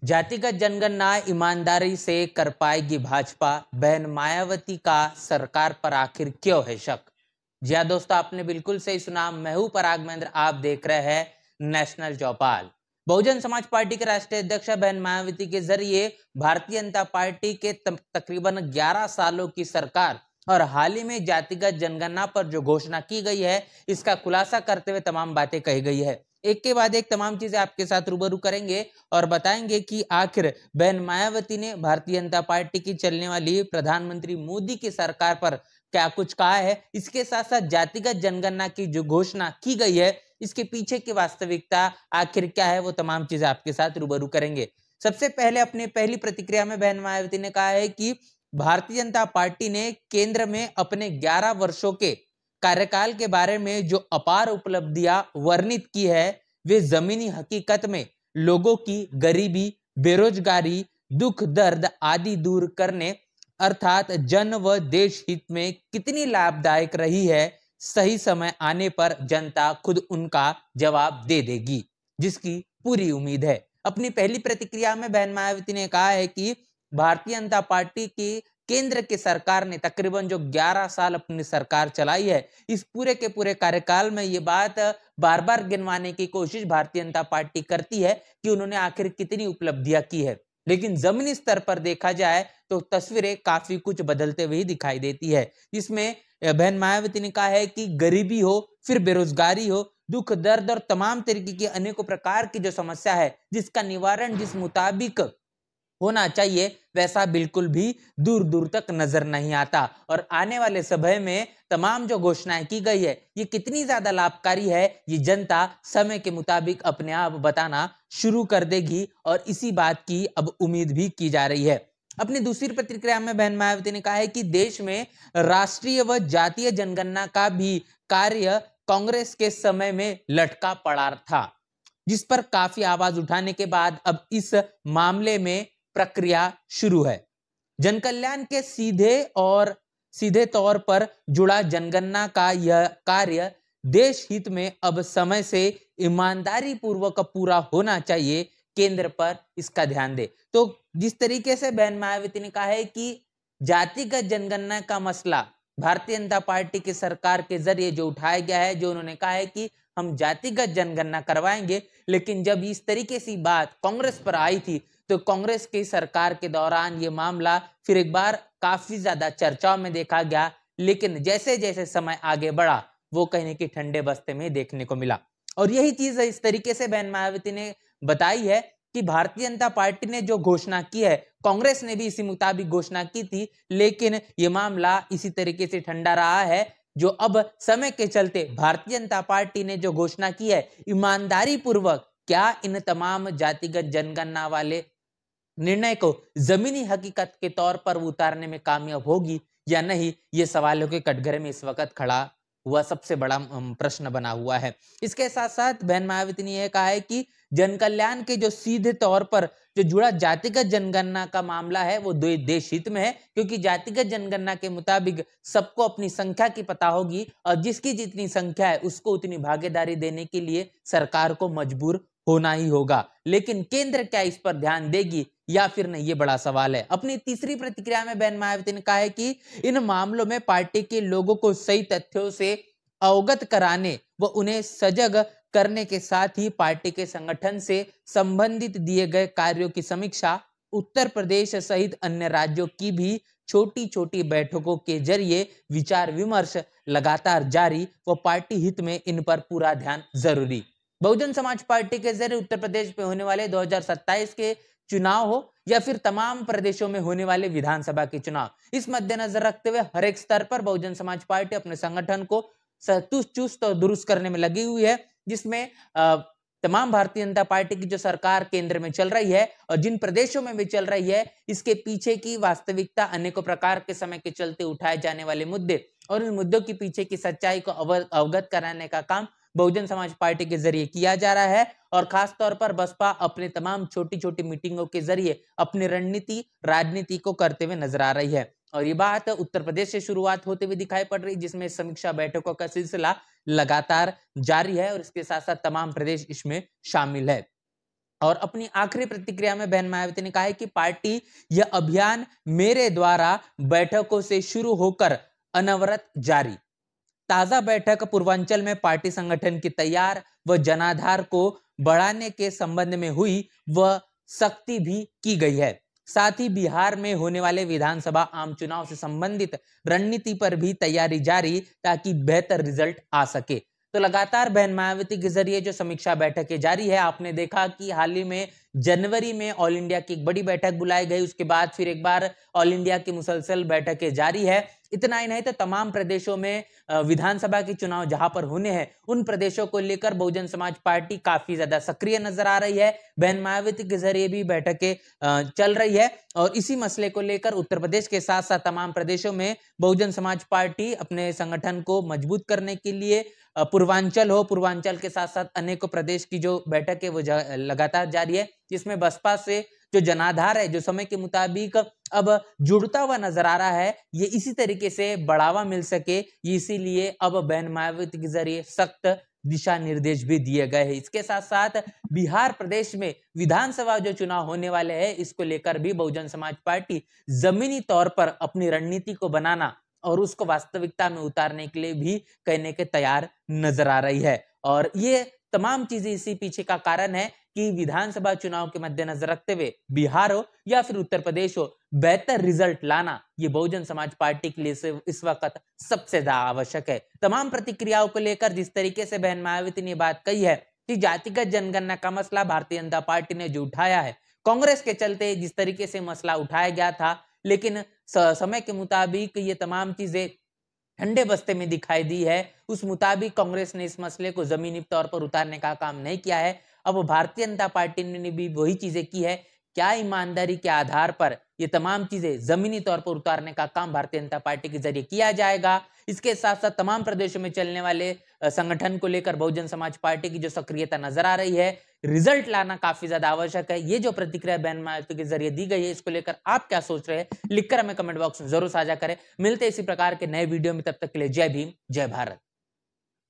जातिगत जनगणना ईमानदारी से कर पाएगी भाजपा, बहन मायावती का सरकार पर आखिर क्यों है शक। जी हाँ दोस्तों, आपने बिल्कुल सही सुना। मैं हूं पराग महेंद्र, आप देख रहे हैं नेशनल चौपाल। बहुजन समाज पार्टी के राष्ट्रीय अध्यक्ष बहन मायावती के जरिए भारतीय जनता पार्टी के तकरीबन 11 सालों की सरकार और हाल ही में जातिगत जनगणना पर जो घोषणा की गई है, इसका खुलासा करते हुए तमाम बातें कही गई है। एक के बाद एक तमाम चीजें आपके साथ रूबरू करेंगे और बताएंगे कि आखिर बहन मायावती ने भारतीय जनता पार्टी की चलने वाली प्रधानमंत्री मोदी की सरकार पर क्या कुछ कहा है। इसके साथ साथ जातिगत जनगणना की जो घोषणा की गई है, इसके पीछे की वास्तविकता आखिर क्या है, वो तमाम चीजें आपके साथ रूबरू करेंगे। सबसे पहले अपनी पहली प्रतिक्रिया में बहन मायावती ने कहा है कि भारतीय जनता पार्टी ने केंद्र में अपने 11 वर्षों के कार्यकाल के बारे में जो अपार उपलब्धियां वर्णित की है, वे जमीनी हकीकत में लोगों की गरीबी, बेरोजगारी, दुख दर्द आदि दूर करने अर्थात जन व देश हित में कितनी लाभदायक रही है, सही समय आने पर जनता खुद उनका जवाब दे देगी, जिसकी पूरी उम्मीद है। अपनी पहली प्रतिक्रिया में बहन मायावती ने कहा है कि भारतीय जनता पार्टी की केंद्र की सरकार ने तकरीबन जो 11 साल अपनी सरकार चलाई है, इस पूरे के पूरे कार्यकाल में ये बात बार बार गिनवाने की कोशिश भारतीय जनता पार्टी करती है कि उन्होंने आखिर कितनी उपलब्धियां की है, लेकिन जमीनी स्तर पर देखा जाए तो तस्वीरें काफी कुछ बदलते हुए दिखाई देती है। इसमें बहन मायावती ने कहा है कि गरीबी हो, फिर बेरोजगारी हो, दुख दर्द और तमाम तरीके की अनेकों प्रकार की जो समस्या है, जिसका निवारण जिस मुताबिक होना चाहिए, वैसा बिल्कुल भी दूर दूर तक नजर नहीं आता। और आने वाले समय में तमाम जो घोषणाएं की गई है, ये कितनी ज्यादा लाभकारी है, ये जनता समय के मुताबिक अपने आप बताना शुरू कर देगी और इसी बात की अब उम्मीद भी की जा रही है। अपनी दूसरी प्रतिक्रिया में बहन मायावती ने कहा है कि देश में राष्ट्रीय व जातीय जनगणना का भी कार्य कांग्रेस के समय में लटका पड़ा था, जिस पर काफी आवाज उठाने के बाद अब इस मामले में प्रक्रिया शुरू है। जनकल्याण के सीधे तौर पर जुड़ा जनगणना का यह कार्य देश हित में अब समय से ईमानदारी पूर्वक पूरा होना चाहिए, केंद्र पर इसका ध्यान दे। तो जिस तरीके से बहन मायावती ने कहा है कि जातिगत जनगणना का मसला भारतीय जनता पार्टी की सरकार के जरिए जो उठाया गया है, जो उन्होंने कहा है कि हम जातिगत जनगणना करवाएंगे, लेकिन जब इस तरीके से बात कांग्रेस पर आई थी, तो कांग्रेस की सरकार के दौरान ये मामला फिर एक बार काफी ज्यादा चर्चाओं में देखा गया, लेकिन जैसे जैसे समय आगे बढ़ा, वो कहीं ना कहीं ठंडे बस्ते में देखने को मिला। और यही चीज इस तरीके से बहन मायावती ने बताई है कि भारतीय जनता पार्टी ने जो घोषणा की है, कांग्रेस ने भी इसी मुताबिक घोषणा की थी, लेकिन ये मामला इसी तरीके से ठंडा रहा है। जो अब समय के चलते भारतीय जनता पार्टी ने जो घोषणा की है, ईमानदारी पूर्वक क्या इन तमाम जातिगत जनगणना वाले निर्णय को जमीनी हकीकत के तौर पर उतारने में कामयाब होगी या नहीं, ये सवालों के कटघरे में इस वक्त खड़ा हुआ सबसे बड़ा प्रश्न बना हुआ है। इसके साथ साथ बहन मायावती ने यह कहा है कि जन कल्याण के जो सीधे तौर पर जो जुड़ा जातिगत जनगणना का मामला है, वो देश हित में है, क्योंकि जातिगत जनगणना के मुताबिक सबको अपनी संख्या की पता होगी और जिसकी जितनी संख्या है उसको उतनी भागीदारी देने के लिए सरकार को मजबूर होना ही होगा। लेकिन केंद्र क्या इस पर ध्यान देगी या फिर नहीं, ये बड़ा सवाल है। अपनी तीसरी प्रतिक्रिया में बहन मायावती ने कहा है कि इन मामलों में पार्टी के लोगों को सही तथ्यों से अवगत कराने व उन्हें सजग करने के साथ ही पार्टी के संगठन से संबंधित दिए गए कार्यों की समीक्षा उत्तर प्रदेश सहित अन्य राज्यों की भी छोटी छोटी बैठकों के जरिए विचार विमर्श लगातार जारी व पार्टी हित में इन पर पूरा ध्यान जरूरी। बहुजन समाज पार्टी के जरिए उत्तर प्रदेश में होने वाले 2027 के चुनाव हो या फिर तमाम प्रदेशों में होने वाले विधानसभा के चुनाव, इस मद्देनजर रखते हुए हर एक स्तर पर बहुजन समाज पार्टी अपने संगठन को चुस्त और दुरुस्त करने में लगी हुई है, जिसमें तमाम भारतीय जनता पार्टी की जो सरकार केंद्र में चल रही है और जिन प्रदेशों में भी चल रही है, इसके पीछे की वास्तविकता अनेकों प्रकार के समय के चलते उठाए जाने वाले मुद्दे और इन मुद्दों के पीछे की सच्चाई को अवगत कराने का काम बहुजन समाज पार्टी के जरिए किया जा रहा है। और खास तौर पर बसपा अपने तमाम छोटी छोटी मीटिंगों के जरिए अपनी रणनीति राजनीति को करते हुए नजर आ रही है। और ये बात उत्तर प्रदेश से शुरुआत होते हुए दिखाई पड़ रही, जिसमें समीक्षा बैठकों का सिलसिला लगातार जारी है और इसके साथ साथ तमाम प्रदेश इसमें शामिल है। और अपनी आखिरी प्रतिक्रिया में बहन मायावती ने कहा है कि पार्टी यह अभियान मेरे द्वारा बैठकों से शुरू होकर अनवरत जारी। ताजा बैठक पूर्वांचल में पार्टी संगठन की तैयार व जनाधार को बढ़ाने के संबंध में हुई व सख्ती भी की गई है। साथ ही बिहार में होने वाले विधानसभा आम चुनाव से संबंधित रणनीति पर भी तैयारी जारी ताकि बेहतर रिजल्ट आ सके। तो लगातार बहन मायावती के जरिए जो समीक्षा बैठकें जारी है, आपने देखा कि हाल ही में जनवरी में ऑल इंडिया की एक बड़ी बैठक बुलाई गई, उसके बाद फिर एक बार ऑल इंडिया की मुसलसल बैठकें जारी है। इतना ही नहीं तो तमाम प्रदेशों में विधानसभा के चुनाव जहां पर होने हैं, उन प्रदेशों को लेकर बहुजन समाज पार्टी काफी ज्यादा सक्रिय नजर आ रही है। बहन मायावती के जरिए भी बैठकें चल रही है और इसी मसले को लेकर उत्तर प्रदेश के साथ साथ तमाम प्रदेशों में बहुजन समाज पार्टी अपने संगठन को मजबूत करने के लिए पूर्वांचल के साथ साथ अनेकों प्रदेश की जो बैठक है वो लगातार जारी है, जिसमें बसपा से जो जनाधार है, जो समय के मुताबिक अब जुड़ता हुआ नजर आ रहा है, ये इसी तरीके से बढ़ावा मिल सके, इसीलिए अब बहन मायावती के जरिए सख्त दिशा निर्देश भी दिए गए हैं। इसके साथ साथ बिहार प्रदेश में विधानसभा जो चुनाव होने वाले हैं, इसको लेकर भी बहुजन समाज पार्टी जमीनी तौर पर अपनी रणनीति को बनाना और उसको वास्तविकता में उतारने के लिए भी कहने के तैयार नजर आ रही है। और ये तमाम चीजें इसी पीछे का कारण है कि विधानसभा चुनाव के मद्देनजर रखते हुए बिहार हो या फिर उत्तर प्रदेश हो, बेहतर रिजल्ट लाना ये बहुजन समाज पार्टी के लिए इस वक्त सबसे ज्यादा आवश्यक है। तमाम प्रतिक्रियाओं को लेकर जिस तरीके से बहन मायावती ने बात कही है कि जातिगत जनगणना का मसला भारतीय जनता पार्टी ने जो उठाया है, कांग्रेस के चलते जिस तरीके से मसला उठाया गया था, लेकिन समय के मुताबिक ये तमाम चीजें ठंडे बस्ते में दिखाई दी है, उस मुताबिक कांग्रेस ने इस मसले को जमीनी तौर पर उतारने का काम नहीं किया है। अब भारतीय जनता पार्टी ने भी वही चीजें की है। क्या ईमानदारी के आधार पर ये तमाम चीजें जमीनी तौर पर उतारने का काम भारतीय जनता पार्टी के जरिए किया जाएगा। इसके साथ साथ तमाम प्रदेशों में चलने वाले संगठन को लेकर बहुजन समाज पार्टी की जो सक्रियता नजर आ रही है, रिजल्ट लाना काफी ज्यादा आवश्यक है। ये जो प्रतिक्रिया बहन मायावती के जरिए दी गई है, इसको लेकर आप क्या सोच रहे हैं, लिखकर हमें कमेंट बॉक्स में जरूर साझा करें। मिलते इसी प्रकार के नए वीडियो में, तब तक के लिए जय भीम, जय भारत।